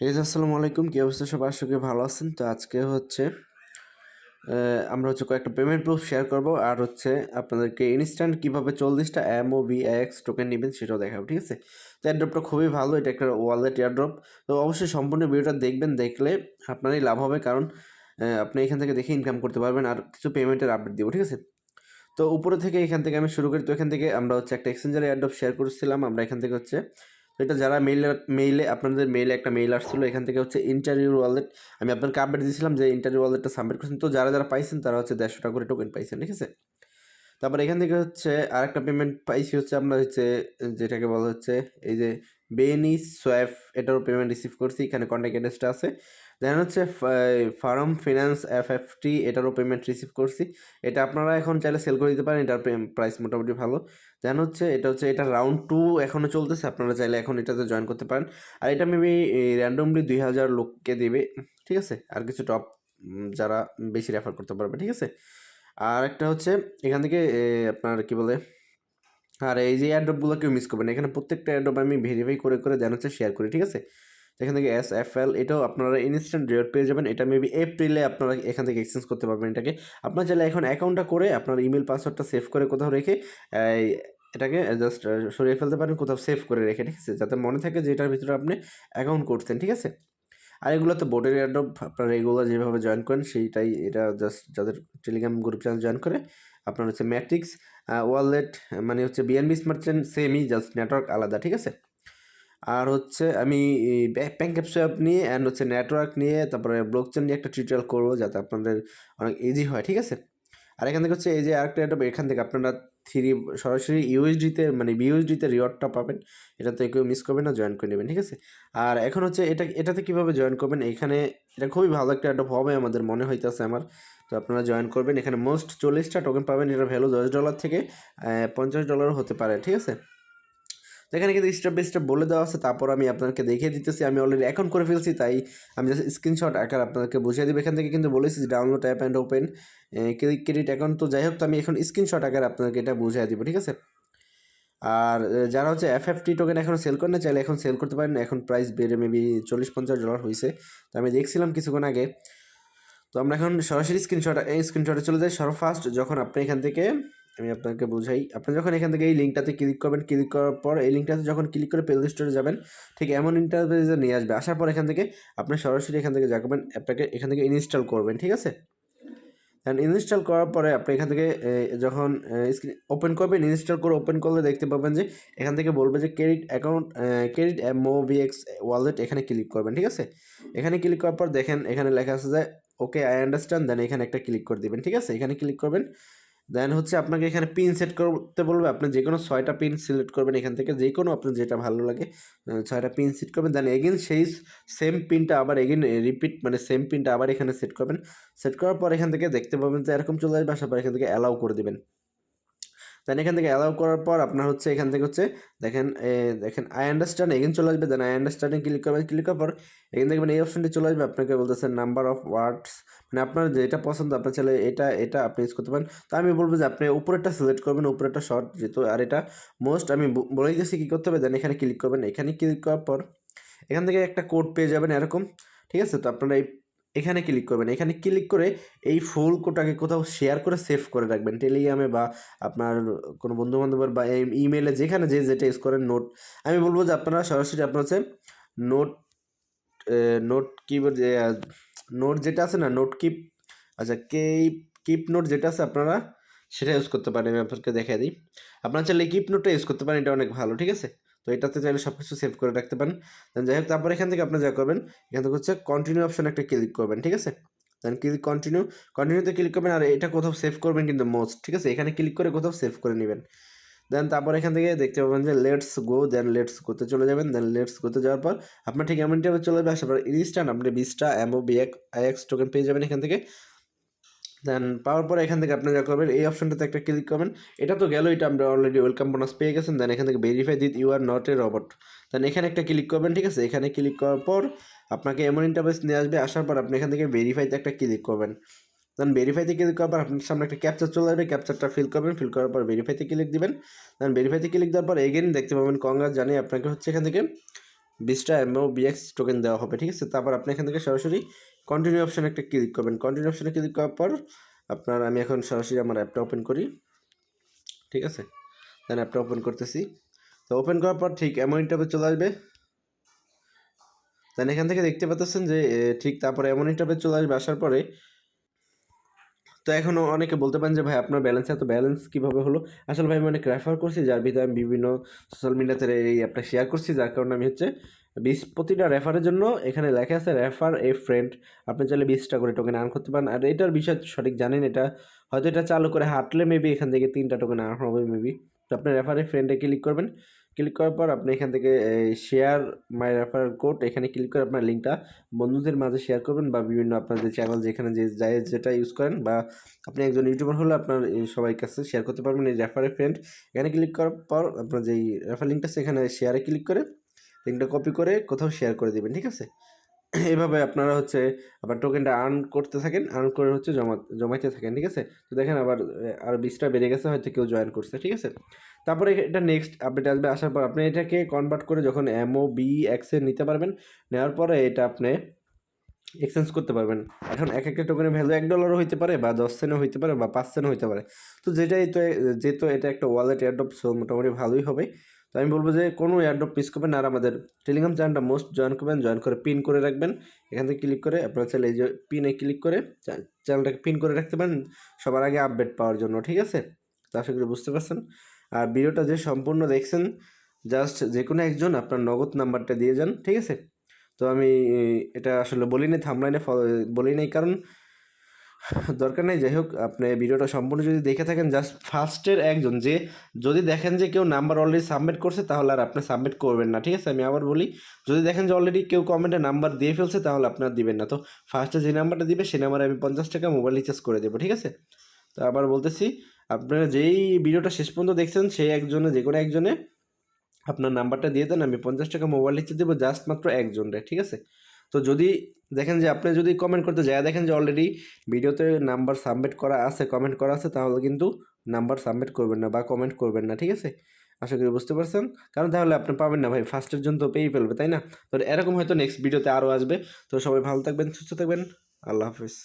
আসসালামু আলাইকুম, কি অবস্থা সবার? আশা করি ভালো আছেন। তো আজকে হচ্ছে আমরা কয়েকটা পেমেন্ট প্রুফ শেয়ার করব, আর আপনাদেরকে ইনস্ট্যান্ট কীভাবে 40টা MOBX টোকেন নেবেন সেটাও দেখাবো, ঠিক আছে? তো এয়ারড্রপটা খুবই ভালো, এটা একটা ওয়ালেট এয়ারড্রপ। তো অবশ্যই সম্পূর্ণ ভিডিওটা দেখবেন, দেখলে আপনারই লাভ হবে, কারণ আপনি এখান থেকে দেখে ইনকাম করতে পারবেন, আর কিছু পেমেন্টের আপডেট দিব, ঠিক আছে? তো উপরে থেকে এখান থেকে আমি শুরু করি। তো এখান থেকে আমরা একটা এক্সচেঞ্জার এয়ারড্রপ শেয়ার করেছিলাম আমরা এখান থেকে তো এটা যারা মেইলে আপনাদের মেইলে একটা মেইল আসছিলো, এখান থেকে ইন্টারভিউ ওয়ালেট আমি আপনাকে আপডেট দিয়েছিলাম যে ইন্টারভিউ ওয়ালেটটা সাবমিট করছেন। তো যারা যারা পাইছেন তারা 150 টাকা করে টোকেন পাইছেন, ঠিক আছে? তারপর এখান থেকে আরেকটা পেমেন্ট পাইছি, আমরা যেটাকে বলা এই যে বেনি সোয়াপ, এটারও পেমেন্ট রিসিভ করছি। এখানে কন্ট্যাক্ট অ্যাড্রেসটা আছে। দেন ফার্ম ফিনান্স FFT, এটারও পেমেন্ট রিসিভ করছি। এটা আপনারা এখন চাইলে সেল করে দিতে পারেন, এটার প্রাইস মোটামুটি ভালো। দেন এটা রাউন্ড 2 এখনও চলতেছে, আপনারা চাইলে এখন এটাতে জয়েন করতে পারেন। আর এটা মেবি র্যান্ডমলি 2000 লোককে দেবে, ঠিক আছে? আর কিছু টপ যারা বেশি রেফার করতে পারবে, ঠিক আছে? আর একটা এখান থেকে আপনার কি বলে, আর এই যে এয়ারড্রপগুলো কেউ মিস করবেন, এখানে প্রত্যেকটা এয়ারড্রপ আমি ভেরিফাই করে করে দেন শেয়ার করি, ঠিক আছে? এখান থেকে SFL, এটাও আপনারা ইনস্ট্যান্ট রেট পেয়ে যাবেন। এটা মেবি এপ্রিলে আপনারা এখান থেকে এক্সচেঞ্জ করতে পারবেন এটাকে। আপনারা চাইলে এখন অ্যাকাউন্টটা করে আপনার ইমেল পাসওয়ার্ডটা সেভ করে কোথাও রেখে এটাকে জাস্ট সরিয়ে ফেলতে পারেন, কোথাও সেভ করে রেখে, ঠিক আছে? যাতে মনে থাকে যে এটার ভিতরে আপনি অ্যাকাউন্ট করছেন, ঠিক আছে? আর এগুলো তো বোর্ডের এয়ারড্রপ, আপনারা এগুলো যেভাবে জয়েন করেন সেইটাই, এটা জাস্ট যাদের টেলিগ্রাম গ্রুপ চ্যানেল জয়েন করে আপনার ম্যাট্রিক্স ওয়ালেট, মানে BNB স্মার্ট চেন সেমই, জাস্ট নেটওয়ার্ক আলাদা, ঠিক আছে? আর আমি প্যানকেপ সোয়াপ নিয়ে অ্যান্ড নেটওয়ার্ক নিয়ে, তারপরে ব্লক চেন নিয়ে একটা টিউটোরিয়াল করবো, যাতে আপনাদের অনেক ইজি হয়, ঠিক আছে? আর এখান থেকে এই যে আরেকটা এয়ারড্রপ, এখান থেকে আপনারা সরাসরি ইউএসডিতে, মানে বিউএসডিতে রিওয়ার্ডটা পাবেন। এটাতে কেউ মিস করবেন না, জয়েন করে নেবেন, ঠিক আছে? আর এখন এটাতে কীভাবে জয়েন করবেন, এখানে এটা খুবই ভালো একটা এয়ারড্রপ হবে আমাদের মনে হইতেছে আমার। তো আপনারা জয়েন করবেন, এখানে মোস্ট 40টা টোকেন পাবেন। এটার ভ্যালু $10 থেকে $50 হতে পারে, ঠিক আছে? তো এখানে কিন্তু স্টেপ বাই স্টেপ বলে দেওয়া আছে, তারপর আমি আপনাকে দেখিয়ে দিতেছি। আমি অলরেডি অ্যাকাউন্ট করে ফেলছি, তাই আমি জাস্ট স্ক্রিনশট আকার আপনাদেরকে বুঝিয়ে দেবো। এখান থেকে কিন্তু বলেছি download app and open credit account. তো যাই হোক, তো আমি এখন স্ক্রিনশট আকারে আপনাদেরকে এটা বুঝিয়ে দিব, ঠিক আছে? আর যারা FFT টোকেন এখন সেল করেন না, চাইলে এখন সেল করতে পারেন। এখন প্রাইস বেড়ে মেবি $40-50 হয়েছে। তো আমি দেখছিলাম কিছুক্ষণ আগে। তো আমরা এখন সরাসরি স্ক্রিনশটে চলে যাই। ফার্স্ট যখন আপনি এখান থেকে, আমি আপনাকে বুঝাই, আপনি যখন এখান থেকে এই লিঙ্কটাতে ক্লিক করবেন, ক্লিক করার পর এই লিঙ্কটাতে যখন ক্লিক করে প্লে স্টোরে যাবেন, ঠিক এমন ইন্টারফেসে নিয়ে আসবে। আসার পর এখান থেকে আপনি সরাসরি এখান থেকে যা করবেন, অ্যাপটাকে এখান থেকে ইনস্টল করবেন, ঠিক আছে? অ্যান্ড ইনস্টল করার পরে আপনি এখান থেকে যখন ওপেন করবেন, ইনস্টল করে ওপেন করলে দেখতে পাবেন যে এখান থেকে বলবে যে credit account, credit MOBX wallet, এখানে ক্লিক করবেন, ঠিক আছে? এখানে ক্লিক করার পর দেখেন এখানে লেখা আছে যে ওকে আই আন্ডারস্ট্যান্ড। দেন এখানে একটা ক্লিক করে দিবেন, ঠিক আছে? এখানে ক্লিক করবেন। দেন আপনাকে এখানে পিন সেট করতে বলবে। আপনি যে কোনো 6টা পিন সিলেক্ট করবেন, এখান থেকে যে কোনো আপনার যেটা ভালো লাগে 6টা পিন সেট করবেন। দেন এগেন সেই সেম পিনটা আবার এগেন রিপিট, মানে সেম পিনটা আবার এখানে সেট করবেন। সেট করার পর এখান থেকে দেখতে পাবেন যে এরকম চলে আসবে। আসার পর এখান থেকে অ্যালাউ করে দিবেন। দেন এখান থেকে অ্যালাউ করার পর আপনার এখান থেকে দেখেন দেখেন আই আন্ডারস্ট্যান্ড, এগেন চলে আসবে। দেন আই আন্ডারস্ট্যান্ডিং ক্লিক করবেন। ক্লিক করার পর এখান দেখবেন এই অপশনটি চলে আসবে। আপনাকে বলতেছে নাম্বার অফ ওয়ার্ডস, মানে আপনার যেটা পছন্দ, আপনার চাইলে এটা আপনি ইউজ করতে পারেন। তো আমি বলবো যে আপনি উপরেরটা সিলেক্ট করবেন, উপরেরটা শর্ট যেহেতু, আর এটা মোস্ট। আমি বলে দিয়েছি কী করতে হবে। দেন এখানে ক্লিক করবেন। এখানে ক্লিক করার পর এখান থেকে একটা কোড পেয়ে যাবেন এরকম, ঠিক আছে? তো আপনারা এখানে ক্লিক করবেন। এখানে ক্লিক করে এই ফুল কোডটাকে কোথাও শেয়ার করে সেভ করে রাখবেন, টেলিগ্রামে বা আপনার কোনো বন্ধুবান্ধবের বা ইমেলে, যেখানে যেটা ইউজ করেন। নোট, আমি বলবো যে আপনারা সরাসরি আপনার নোট নোট কিবোর্ড, যে নোট যেটা আছে না, নোট কিপ, আচ্ছা কিপ নোট যেটা আছে, আপনারা সেটা ইউজ করতে পারেন। আমি আপনাকে দেখাই দিই। আপনারা চাইলে কিপ নোটটা ইউজ করতে পারেন, এটা অনেক ভালো, ঠিক আছে? তো এটাতে চাইলে সব কিছু সেভ করে রাখতে পারেন। যাই হোক, তারপর এখান থেকে আপনি যা করবেন, এখান থেকে কন্টিনিউ অপশন একটা ক্লিক করবেন, ঠিক আছে? দেন কন্টিনিউতে ক্লিক করবেন। আর এটা কোথাও সেভ করবেন কিন্তু মোস্ট, ঠিক আছে? এখানে ক্লিক করে কোথাও সেভ করে নেবেন। দেন তারপর এখান থেকে দেখতে পাবেন যে লেটস গো। দেন লেটস গোতে চলে যাবেন। দেন লেটস গোতে যাওয়ার পর আপনার ঠিক এমন টাইপে চলে যাবে। আসার পর ইনস্ট্যান্ট আপনি 20টা MOBX টোকেন পেয়ে যাবেন এখান থেকে। দেন পাওয়ার পরে এখান থেকে আপনি যা করবেন, এই অপশনটাতে একটা ক্লিক করবেন। এটা তো গেল, এটা আমরা অলরেডি ওয়েলকাম বোনাস পেয়ে গেছেন। দেন এখান থেকে verify that you are not a robot. Then এখানে একটা ক্লিক করবেন, ঠিক আছে? এখানে ক্লিক করার পর আপনাকে এমন ইন্টারফেস নিয়ে আসবে। আসার পর আপনি এখান থেকে ভেরিফাইতে একটা ক্লিক করবেন। দেন ভেরিফাইতে ক্লিক করার পর আপনার সামনে একটা ক্যাপচার চলে আসবে। ক্যাপচারটা ফিল করবেন। ফিল করার পর ভেরিফাইতে ক্লিক দিবেন। দেন ভেরিফাইতে ক্লিক দেওয়ার পর এগেন দেখতে পাবেন কংগ্রেস জানিয়ে আপনাকে এখান থেকে 20টা MOBX টোকেন দেওয়া হবে, ঠিক আছে। তারপর আপনি এখান থেকে সরাসরি কন্টিনিউ অপশানে একটা ক্লিক করবেন। কন্টিনিউ অপশানে ক্লিক করার পর আমি এখন সরাসরি আমার অ্যাপটা ওপেন করি, ঠিক আছে। দেন অ্যাপটা ওপেন করতেছি। তো ওপেন করার পর ঠিক এমন ইন্টারফেস চলে আসবে। দেন এখান থেকে দেখতে পাচ্ছেন যে ঠিক তারপরে এমন ইন্টারফেস চলে আসবে। আসার পরে তো এখনও অনেকে বলতে পারেন যে ভাই আপনার ব্যালেন্স কীভাবে হলো। আসলে ভাই আমি অনেক রেফার করছি, যার ভিতরে আমি বিভিন্ন সোশ্যাল মিডিয়াতে এই অ্যাপটা শেয়ার করছি, যার কারণে আমি হচ্ছে প্রতিটা রেফারের জন্য এখানে লেখা আছে রেফার এ ফ্রেন্ড। আপনি চাইলে 20টা করে টোকেন আর্ন করতে পারেন। আর এটার বিষয় সঠিক জানেন, এটা হয়তো এটা চালু করে হাঁটলে মেবি এখান থেকে 3টা টোকেন আর্ন হবে মেবি। তো আপনি রেফার এ ফ্রেন্ডে ক্লিক করবেন। ক্লিক করার পর আপনি এখান থেকে শেয়ার মাই রেফার কোড এখানে ক্লিক করে আপনার লিঙ্কটা বন্ধুদের মাঝে শেয়ার করবেন, বা বিভিন্ন আপনার যে চ্যানেল যেখানে যেটা ইউজ করেন, বা আপনি একজন ইউটিউবার হলে আপনার সবাই কাছে শেয়ার করতে পারবেন এই রেফার এ ফ্রেন্ড। এখানে ক্লিক করার পর আপনার যেই রেফার লিঙ্কটা আছে এখানে শেয়ারে ক্লিক করে লিঙ্কটা কপি করে কোথাও শেয়ার করে দেবেন, ঠিক আছে। এইভাবে আপনারা হচ্ছে আবার টোকেনটা আর্ন করতে থাকেন, আর্ন করে হচ্ছে জমাইতে থাকেন, ঠিক আছে। তো দেখেন আবার আর 20টা বেড়ে গেছে, হয়তো কেউ জয়েন করছে, ঠিক আছে। তারপরে এটা নেক্সট আপডেট আসবে। আসার পর আপনি এটাকে কনভার্ট করে যখন MOBX এ নিতে পারবেন, নেওয়ার পরে এটা আপনি এক্সচেঞ্জ করতে পারবেন। এখন এক একটা টোকেনের ভ্যালু $1 হইতে পারে, বা 10 সেন্টও হইতে পারে, বা 5 সেন্টও হইতে পারে। তো যেহেতু এটা একটা ওয়ালেট এয়ারড্রপ, সো মোটামুটি ভালোই হবে। তো আমি বলবো যে কোনো এয়ারড্রপ মিস করবেন না। আর আমাদের টেলিগ্রাম চ্যানেলটা মোস্ট জয়েন করবেন, জয়েন করে পিন করে রাখবেন। এখান থেকে ক্লিক করে আপনারা চাইলে এই যে পিনে ক্লিক করে চ্যানেলটাকে পিন করে রাখতে পারেন সবার আগে আপডেট পাওয়ার জন্য, ঠিক আছে। তো আশা করি বুঝতে পারছেন। আর ভিডিওটা যে সম্পূর্ণ দেখছেন, জাস্ট যে কোনো একজন আপনার নগদ নাম্বারটা দিয়ে যান, ঠিক আছে। তো আমি এটা আসলে বলি নাই থাম্বনেইলে, বলি নাই কারণ দরকার নেই। যাই হোক, আপনি ভিডিওটা সম্পূর্ণ যদি দেখে থাকেন, জাস্ট ফার্স্টের একজন যে যদি দেখেন যে কেউ নাম্বার অলরেডি সাবমিট করছে, তাহলে আর আপনি সাবমিট করবেন না, ঠিক আছে। আমি আবার বলি, যদি দেখেন যে অলরেডি কেউ কমেন্টে নাম্বার দিয়ে ফেলছে, তাহলে আপনার দিবেন না। তো ফার্স্টে যে নাম্বারটা দিবে সেই নাম্বারে আমি 50 টাকা মোবাইল রিচার্জ করে দেবো, ঠিক আছে। তো আবার বলতেছি, আপনারা যেই ভিডিওটা শেষ পর্যন্ত দেখছেন সেই একজনে, যে কোনো একজনে আপনার নাম্বারটা দিয়ে দেন, আমি 50 টাকা মোবাইল রিচার্জ দেবো জাস্ট মাত্র একজনের, ঠিক আছে। তো যদি দেখেন যে আপনি যদি কমেন্ট করতে যায় দেখেন যে অলরেডি ভিডিওতে নাম্বার সাবমিট করা আছে, কমেন্ট করা আছে, তাহলে কিন্তু নাম্বার সাবমিট করবেন না বা কমেন্ট করবেন না, ঠিক আছে। আশা করি বুঝতে পারছেন, কারণ তাহলে আপনি পাবেন না ভাই, ফার্স্টের জন্য তো পেয়ে ফেলবে, তাই না। তো এরকম হয়তো নেক্সট ভিডিওতে আরও আসবে। তো সবাই ভালো থাকবেন, সুস্থ থাকবেন, আল্লাহ হাফিজ।